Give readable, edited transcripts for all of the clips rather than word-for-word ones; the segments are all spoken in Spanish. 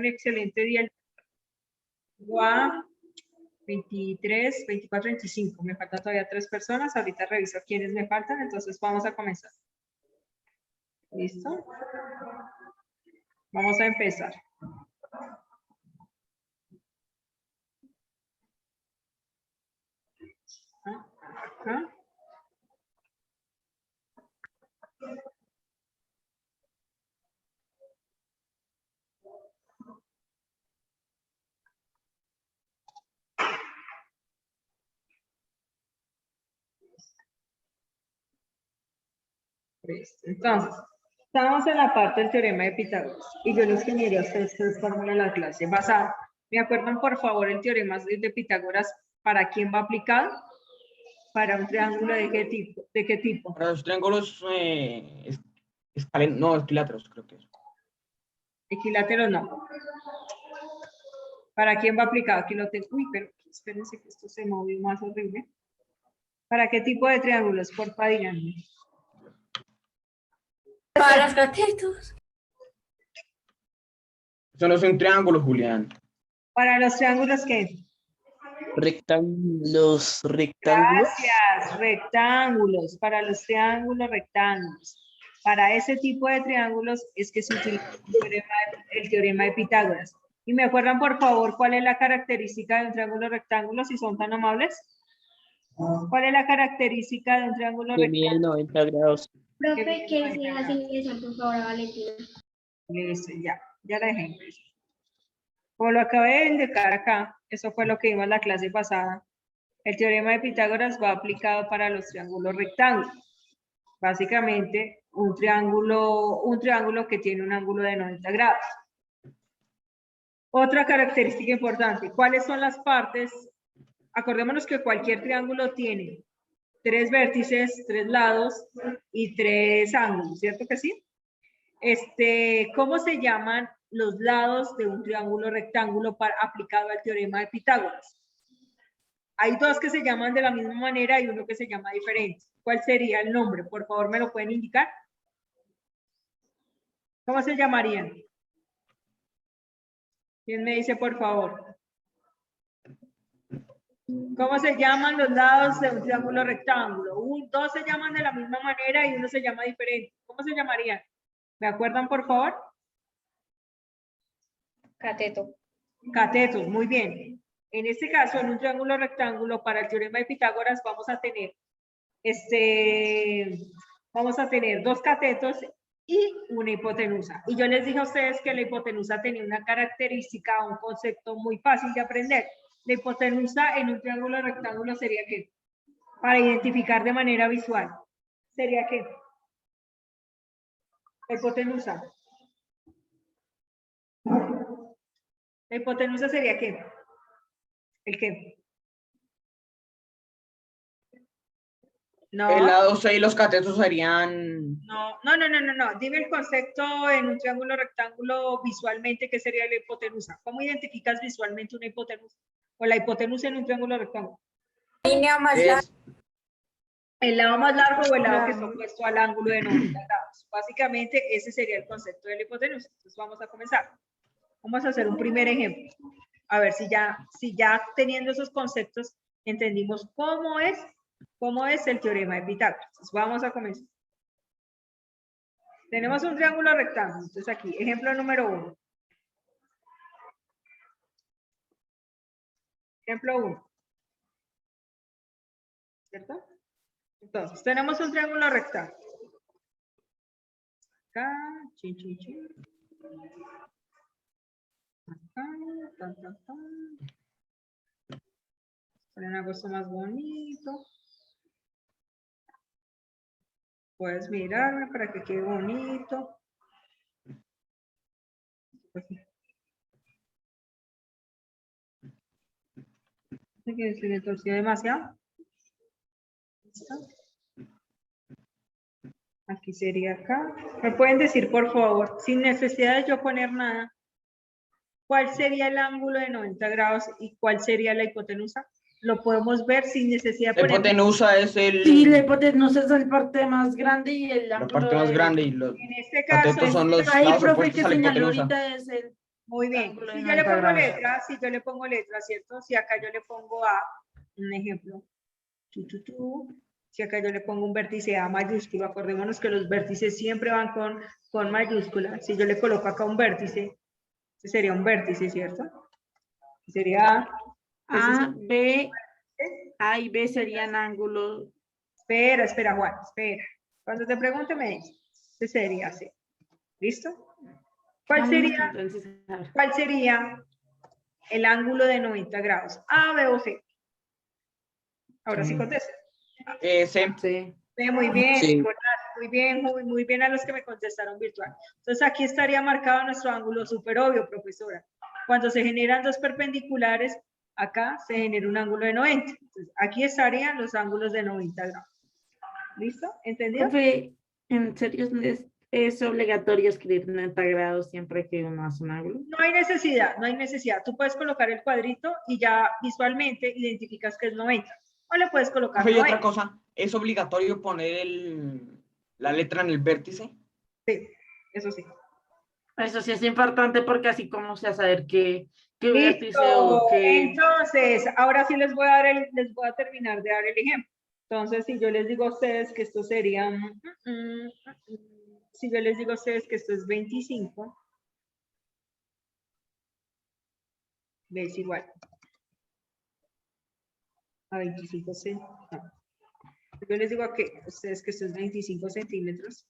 un excelente día. A 23, 24, 25. Me faltan todavía 3 personas. Ahorita reviso quiénes me faltan, entonces vamos a comenzar. ¿Listo? Vamos a empezar. Acá. Entonces, estamos en la parte del teorema de Pitágoras y yo les generaría a ustedes fórmula la clase basada. ¿Me acuerdan, por favor, el teorema de Pitágoras para quién va aplicado? Para un triángulo de qué tipo. ¿De qué tipo? Para los triángulos no, equiláteros, creo que es. Equilátero no. ¿Para quién va aplicado? Aquí lo tengo. Uy, pero espérense que esto se movió más horrible. ¿Para qué tipo de triángulos? Porfa, díganme. Para los catetos. Eso no es un triángulo, Julián. ¿Para los triángulos qué? Rectángulos. Gracias, rectángulos. Para los triángulos rectángulos. Para ese tipo de triángulos es que se utiliza el teorema de Pitágoras. ¿Y me acuerdan, por favor, cuál es la característica de un triángulo rectángulo, si son tan amables? ¿Cuál es la característica de un triángulo Que mide rectángulo? 90 grados. Profe, que se hace ingresar, por favor, a Valentina. Listo, ya la dejé. Como lo acabé de indicar acá, eso fue lo que vimos en la clase pasada. El teorema de Pitágoras va aplicado para los triángulos rectángulos. Básicamente, un triángulo que tiene un ángulo de 90 grados. Otra característica importante, ¿cuáles son las partes? Acordémonos que cualquier triángulo tiene 3 vértices, 3 lados y 3 ángulos, ¿cierto que sí? ¿Cómo se llaman los lados de un triángulo rectángulo aplicado al teorema de Pitágoras? Hay 2 que se llaman de la misma manera y uno que se llama diferente. ¿Cuál sería el nombre? Por favor, ¿me lo pueden indicar? ¿Cómo se llamarían? ¿Quién me dice, por favor? ¿Cómo se llaman los lados de un triángulo rectángulo? 2 se llaman de la misma manera y uno se llama diferente. ¿Cómo se llamarían? ¿Me acuerdan, por favor? Cateto. Catetos, muy bien. En este caso, en un triángulo rectángulo, para el teorema de Pitágoras, vamos a tener 2 catetos y una hipotenusa. Y yo les dije a ustedes que la hipotenusa tenía una característica, un concepto muy fácil de aprender. La hipotenusa en un triángulo rectángulo sería ¿qué? Para identificar de manera visual. ¿Sería qué? La hipotenusa. La hipotenusa sería ¿qué? ¿El qué? No. El lado C y los catetos serían... No. Dime el concepto en un triángulo rectángulo visualmente, ¿qué sería la hipotenusa? ¿Cómo identificas visualmente una hipotenusa? O la hipotenusa en un triángulo rectángulo. Línea más larga. El lado más largo o el lado que está opuesto al ángulo de 90 grados. Básicamente, ese sería el concepto de la hipotenusa. Entonces, vamos a comenzar. Vamos a hacer un primer ejemplo. A ver si ya teniendo esos conceptos entendimos cómo es el teorema de Pitágoras. Entonces, vamos a comenzar. Tenemos un triángulo rectángulo. Entonces, aquí, ejemplo número 1. Ejemplo 1. ¿Cierto? Entonces, tenemos un triángulo rectángulo. Acá, chin, chin, chin. Acá, tan, tan, tan. Ponen algo más bonito. Puedes mirarme para que quede bonito. Que se le torció demasiado. ¿Listo? Aquí sería acá. ¿Me pueden decir, por favor, sin necesidad de yo poner nada, cuál sería el ángulo de 90 grados y cuál sería la hipotenusa? Lo podemos ver sin necesidad de La poner. hipotenusa es el... Sí, la hipotenusa es la parte más grande y el La ángulo parte más de- grande y los En este caso, catetos son los Ahí, lados profe, opuestos que a la señaló hipotenusa. ahorita es Muy bien. Ángulo de Si yo le 90 pongo grados. letra, si yo le pongo letra, ¿cierto? Si acá yo le pongo A, un ejemplo. Si acá yo le pongo un vértice A mayúsculo, acordémonos que los vértices siempre van con mayúscula. Si yo le coloco acá un vértice, ese sería un vértice, ¿cierto? Sería A, B, A y B serían ángulos. espera, Juan, espera. Cuando te pregunte me dices, ese sería así. ¿Listo? ¿Cuál Vamos, sería, entonces, a ver. ¿Cuál sería el ángulo de 90 grados? A, B o C. Ahora sí Sí. contesta. C. Sí. Muy bien, Sí. Nicolás, muy bien a los que me contestaron virtual. Entonces aquí estaría marcado nuestro ángulo súper obvio, profesora. Cuando se generan dos perpendiculares, acá se genera un ángulo de 90. Entonces aquí estarían los ángulos de 90 grados. ¿Listo? ¿Entendido? Profe, ¿en serio es obligatorio escribir 90 grados siempre que uno hace un ángulo? No hay necesidad, no hay necesidad. Tú puedes colocar el cuadrito y ya visualmente identificas que es 90. O le puedes colocar Profe, y 90. otra cosa, ¿es obligatorio poner la letra en el vértice? Sí, eso sí. Eso sí es importante porque así como se va a saber qué vértice o Listo. qué... Entonces, ahora sí les voy a terminar de dar el ejemplo. Entonces, si yo les digo a ustedes que esto sería, si yo les digo a ustedes que esto es 25, ves igual a 25 centímetros. Si yo les digo a ustedes que esto es 25 centímetros.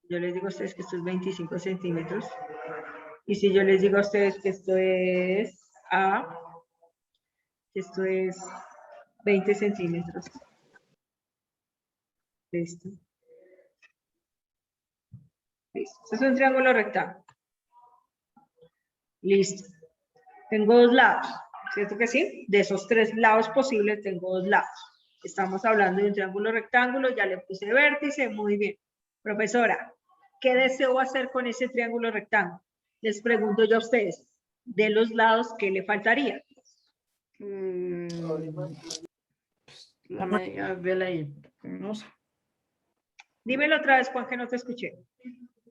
Yo les digo a ustedes que esto es 25 centímetros. Y si yo les digo a ustedes que esto es A, que esto es 20 centímetros. Listo. Listo. Este es un triángulo rectángulo. Listo. Tengo dos lados, ¿cierto que sí? De esos tres lados posibles tengo dos lados. Estamos hablando de un triángulo rectángulo, ya le puse vértice, muy bien. Profesora, ¿qué deseo hacer con ese triángulo rectángulo? Les pregunto yo a ustedes, de los lados, ¿qué le faltaría? La medida de la hipotenusa. Dímelo otra vez, Juan, que no te escuché.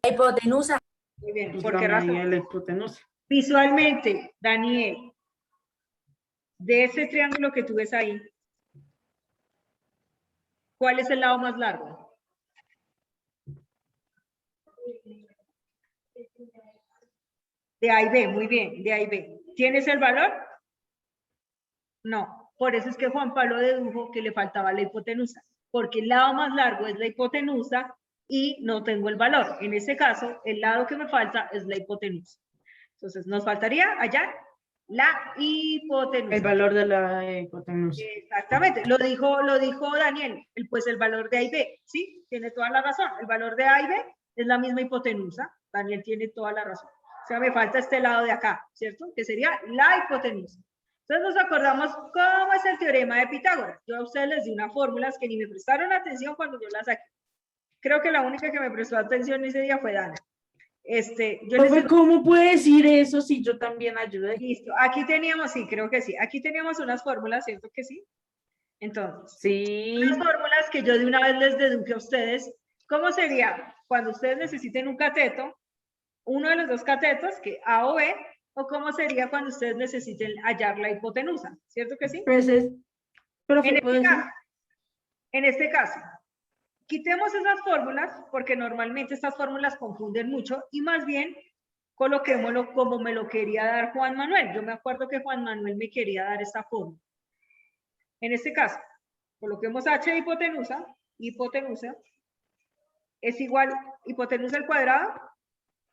La hipotenusa. Muy bien, Pues ¿por la qué medida razón? de la hipotenusa. Visualmente, Daniel, de ese triángulo que tú ves ahí, ¿cuál es el lado más largo? De A y B, muy bien, de A y B. ¿Tienes el valor? No, por eso es que Juan Pablo dedujo que le faltaba la hipotenusa, porque el lado más largo es la hipotenusa y no tengo el valor. En este caso, el lado que me falta es la hipotenusa. Entonces, nos faltaría hallar la hipotenusa. El valor de la hipotenusa. Exactamente, lo dijo Daniel, pues el valor de A y B, ¿sí? Tiene toda la razón, el valor de A y B es la misma hipotenusa, Daniel tiene toda la razón. O sea, me falta este lado de acá, ¿cierto? Que sería la hipotenusa. Entonces nos acordamos cómo es el teorema de Pitágoras. Yo a ustedes les di unas fórmulas que ni me prestaron atención cuando yo las saqué. Creo que la única que me prestó atención ese día fue Dana. Yo les Profe, digo, ¿cómo puede decir eso si yo también ayudé? listo, aquí teníamos, sí, creo que sí, aquí teníamos unas fórmulas, ¿cierto que sí? Entonces, Sí. las fórmulas que yo de una vez les deduje a ustedes, ¿cómo sería cuando ustedes necesiten un cateto, uno de los dos catetos, que A o B, o cómo sería cuando ustedes necesiten hallar la hipotenusa, ¿cierto que sí? Pues es, profe, En ¿puedo este decir? caso, en este caso, quitemos esas fórmulas, porque normalmente estas fórmulas confunden mucho, y más bien coloquémoslo como me lo quería dar Juan Manuel. Yo me acuerdo que Juan Manuel me quería dar esta fórmula. En este caso, coloquemos h de hipotenusa es igual, hipotenusa al cuadrado,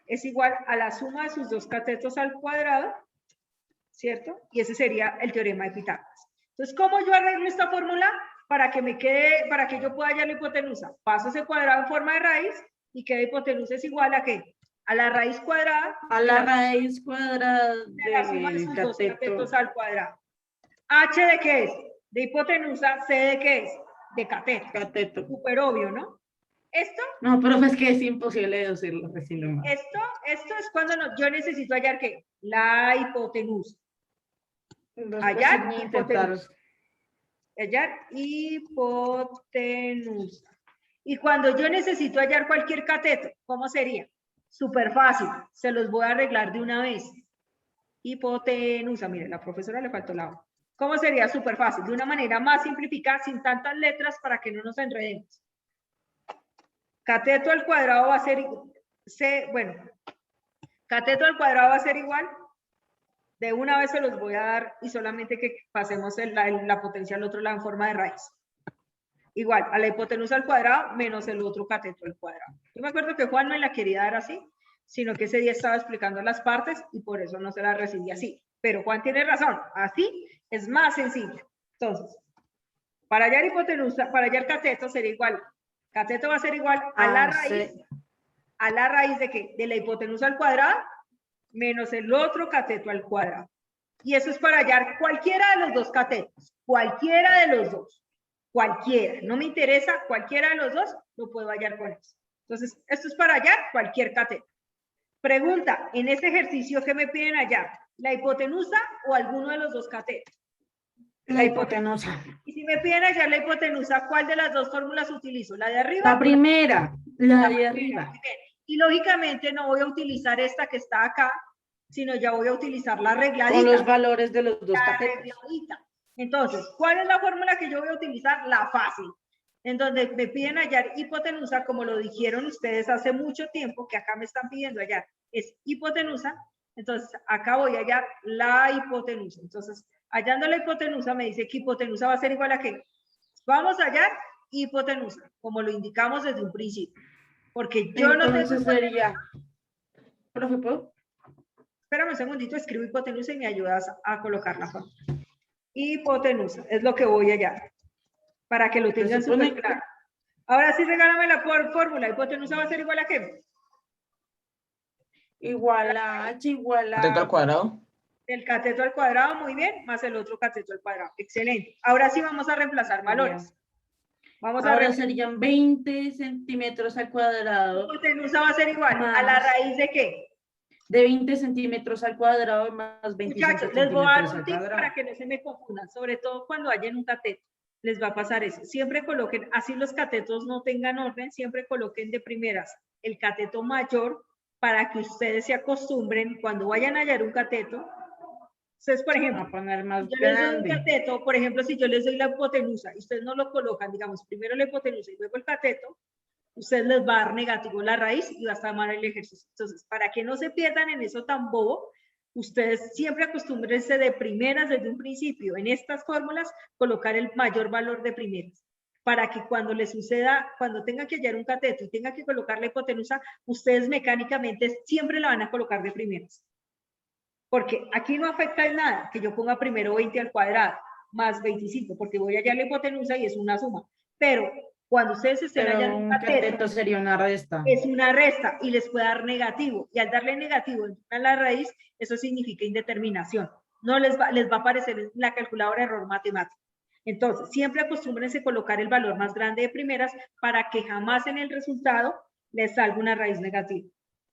es igual a la suma de sus dos catetos al cuadrado, ¿cierto? Y ese sería el teorema de Pitágoras. Entonces, ¿cómo yo arreglo esta fórmula para que me quede, para que yo pueda hallar la hipotenusa? Paso ese cuadrado en forma de raíz y queda hipotenusa es igual a ¿qué? A la raíz cuadrada A la raíz cuadrada de la suma de del sus dos cateto. catetos al cuadrado. ¿H de qué es? De hipotenusa. ¿C de qué es? De cateto. Cateto. Súper obvio, ¿no? Esto, No, profe, es que es imposible deducirlo, decirlo mal. esto es cuando yo necesito hallar ¿qué? La hipotenusa. Hallar hipotenusa. Hallar hipotenusa. Y cuando yo necesito hallar cualquier cateto, ¿cómo sería? Súper fácil, se los voy a arreglar de una vez. Hipotenusa, mire, la profesora le faltó la O. ¿Cómo sería? Súper fácil, de una manera más simplificada, sin tantas letras para que no nos enredemos. Cateto al cuadrado va a ser, cateto al cuadrado va a ser igual. De una vez se los voy a dar y solamente que pasemos la potencia al otro lado en forma de raíz. Igual, a la hipotenusa al cuadrado menos el otro cateto al cuadrado. Yo me acuerdo que Juan me la quería dar así, sino que ese día estaba explicando las partes y por eso no se la recibí así. Pero Juan tiene razón, así es más sencillo. Entonces, para hallar hipotenusa, para hallar cateto sería igual. Cateto va a ser igual a la raíz. Sí. ¿A la raíz de qué? De la hipotenusa al cuadrado menos el otro cateto al cuadrado. Y eso es para hallar cualquiera de los dos catetos. Cualquiera de los dos. Cualquiera. No me interesa, cualquiera de los dos lo puedo hallar con eso. Entonces, esto es para hallar cualquier cateto. Pregunta, en este ejercicio, ¿qué me piden hallar? ¿La hipotenusa o alguno de los dos catetos? La hipotenusa. Y si me piden hallar la hipotenusa, ¿cuál de las dos fórmulas utilizo? ¿La de arriba? La primera, la de primera. arriba. Y lógicamente no voy a utilizar esta que está acá, sino ya voy a utilizar la arregladita. Con los valores de los dos la catetos. arregladita. Entonces, ¿cuál es la fórmula que yo voy a utilizar? La fácil. En donde me piden hallar hipotenusa, como lo dijeron ustedes hace mucho tiempo, que acá me están pidiendo hallar, es hipotenusa. Entonces, acá voy a hallar la hipotenusa. Entonces, hallando la hipotenusa, me dice que hipotenusa va a ser igual a ¿qué? Vamos a hallar hipotenusa, como lo indicamos desde un principio. Porque yo no tengo... Entonces sería... Profe, ¿puedo? Espérame un segundito, escribo hipotenusa y me ayudas a colocar la forma. Hipotenusa, es lo que voy a hallar. Para que lo tengan súper claro. Ahora sí, regálame la fórmula. Hipotenusa va a ser igual a ¿qué? Igual a H, igual a... ¿Cateto al cuadrado? El cateto al cuadrado, muy bien, más el otro cateto al cuadrado. Excelente. Ahora sí vamos a reemplazar valores. Vamos a Ahora serían 20 centímetros al cuadrado. Hipotenusa va a ser igual más, a la raíz de ¿qué? De 20 centímetros al cuadrado más 25 Muchachos, les voy a dar centímetros un al tip cuadrado. para que no se me confundan, sobre todo cuando hayan un cateto. Les va a pasar eso. Siempre coloquen, así los catetos no tengan orden, siempre coloquen de primeras el cateto mayor para que ustedes se acostumbren cuando vayan a hallar un cateto. Ustedes, por ejemplo, a poner más yo les doy un grande. cateto, por ejemplo, si yo les doy la hipotenusa y ustedes no lo colocan, digamos, primero la hipotenusa y luego el cateto, ustedes les va a dar negativo la raíz y va a estar mal el ejercicio. Entonces, para que no se pierdan en eso tan bobo, ustedes siempre acostúmbrense de primeras desde un principio, en estas fórmulas, colocar el mayor valor de primeras, para que cuando les suceda, cuando tengan que hallar un cateto y tengan que colocar la hipotenusa, ustedes mecánicamente siempre la van a colocar de primeras. Porque aquí no afecta en nada que yo ponga primero 20 al cuadrado más 25, porque voy a hallar la hipotenusa y es una suma. Pero cuando ustedes estén hallando un cateto, sería una resta. es una resta y les puede dar negativo. Y al darle negativo a la raíz, eso significa indeterminación. No les va a aparecer en la calculadora error matemático. Entonces, siempre acostúmbrense a colocar el valor más grande de primeras para que jamás en el resultado les salga una raíz negativa.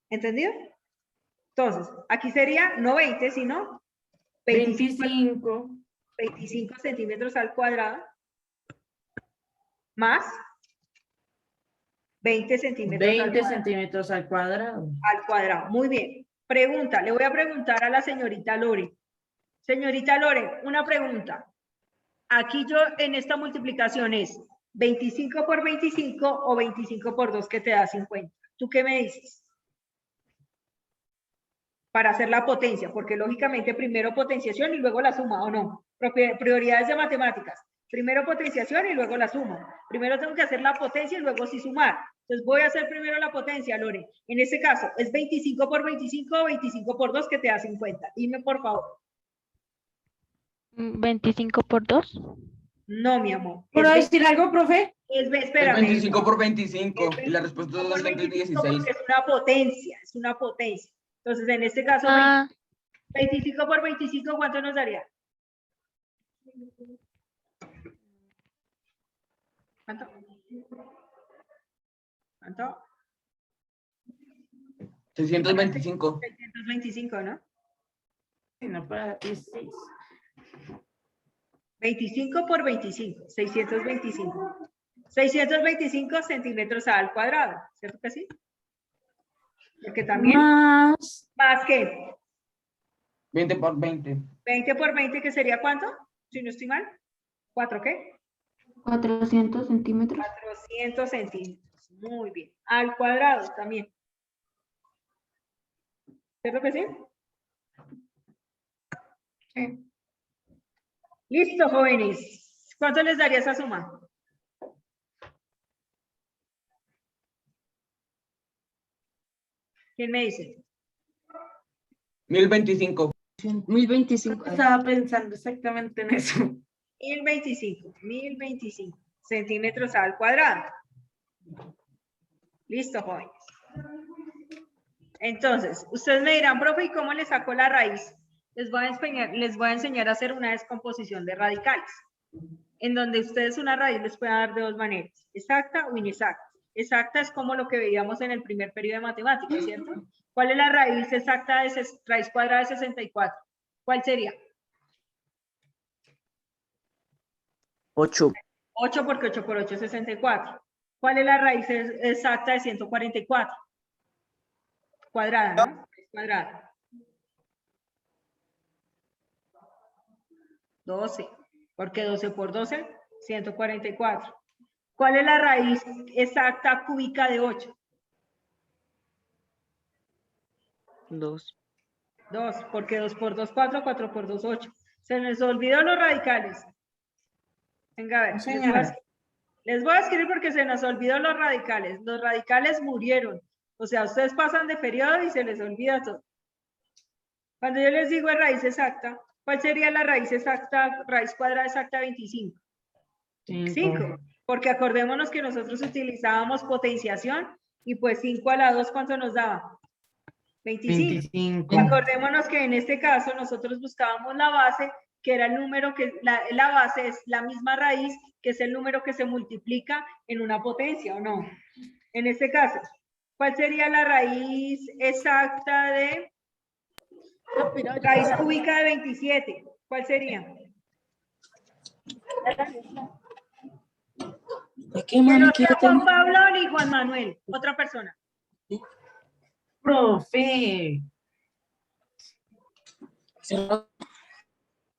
¿Entendido? Entonces, aquí sería no 20, sino 25 centímetros al cuadrado más 20 centímetros 20 centímetros al cuadrado. al cuadrado. Muy bien. Pregunta, le voy a preguntar a la señorita Lore. Señorita Lore, una pregunta. Aquí yo en esta multiplicación es 25 por 25 o 25 por 2 que te da 50. ¿Tú qué me dices? Para hacer la potencia, porque lógicamente primero potenciación y luego la suma, ¿o no? Prioridades de matemáticas. Primero potenciación y luego la suma. Primero tengo que hacer la potencia y luego sí sumar. Entonces voy a hacer primero la potencia, Lore. En este caso, ¿es 25 por 25 o 25 por 2 que te da 50? Dime, por favor. 25 por 2. No, mi amor. ¿Puedo decir algo, profe? Espérame. 25 por 25 Es y la respuesta es 216. 216. Es una potencia. Entonces, en este caso, 25 por 25, ¿cuánto nos daría? ¿Cuánto? ¿Cuánto? 625. 625, ¿no? No, para 16. 25 por 25, 625. 625 centímetros al cuadrado, ¿cierto que sí? Porque también, Más ¿más qué? 20 por 20. 20 por 20, ¿que sería cuánto? Si no estoy mal. ¿4 qué? 400 centímetros. 400 centímetros. Muy bien. Al cuadrado también. ¿Cierto que sí? Sí. Listo, jóvenes. ¿Cuánto les daría esa suma? ¿Quién me dice? 1025. 1025. estaba pensando exactamente en eso. 1025 centímetros al cuadrado. Listo, jóvenes. Entonces, ustedes me dirán, profe, ¿y cómo le saco la raíz? Les voy a enseñar a hacer una descomposición de radicales, en donde ustedes una raíz les pueden dar de dos maneras, exacta o inexacta. Exacta es como lo que veíamos en el primer periodo de matemáticas, ¿cierto? ¿Cuál es la raíz exacta de raíz cuadrada de 64? ¿Cuál sería? 8. 8 porque 8 por 8 es 64. ¿Cuál es la raíz exacta de 144? Cuadrada, ¿no? Es cuadrada. 12. Porque 12 por 12, 144. ¿Cuál es la raíz exacta cúbica de 8? 2. 2, porque 2 por 2, 4, 4 por 2, 8. Se les olvidó los radicales. Venga, a ver, les voy a escribir porque se nos olvidó los radicales. Los radicales murieron. O sea, ustedes pasan de periodo y se les olvida todo. Cuando yo les digo raíz exacta, ¿cuál sería la raíz exacta, raíz cuadrada exacta de 25? 5. Porque acordémonos que nosotros utilizábamos potenciación y pues 5 a la 2, ¿cuánto nos daba? 25. Acordémonos que en este caso nosotros buscábamos la base, que era el número que, la base es la misma raíz, que es el número que se multiplica en una potencia, ¿o no? En este caso, ¿cuál sería la raíz exacta de raíz cúbica de 27? ¿Cuál sería? ¿Qué mami Que no sea Juan Pablo ni Juan Manuel, otra persona. Profe.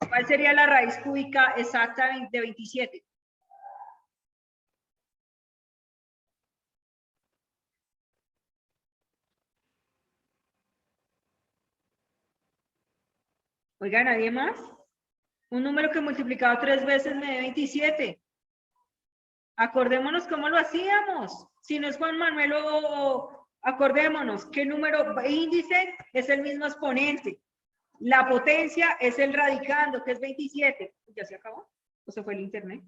¿Cuál sería la raíz cúbica exacta de 27? Oiga, ¿nadie más? Un número que multiplicado 3 veces me dé 27. Acordémonos cómo lo hacíamos. Si no es Juan Manuel o acordémonos qué número índice es el mismo exponente. La potencia es el radicando, que es 27. ¿Ya se acabó? ¿O se fue el internet?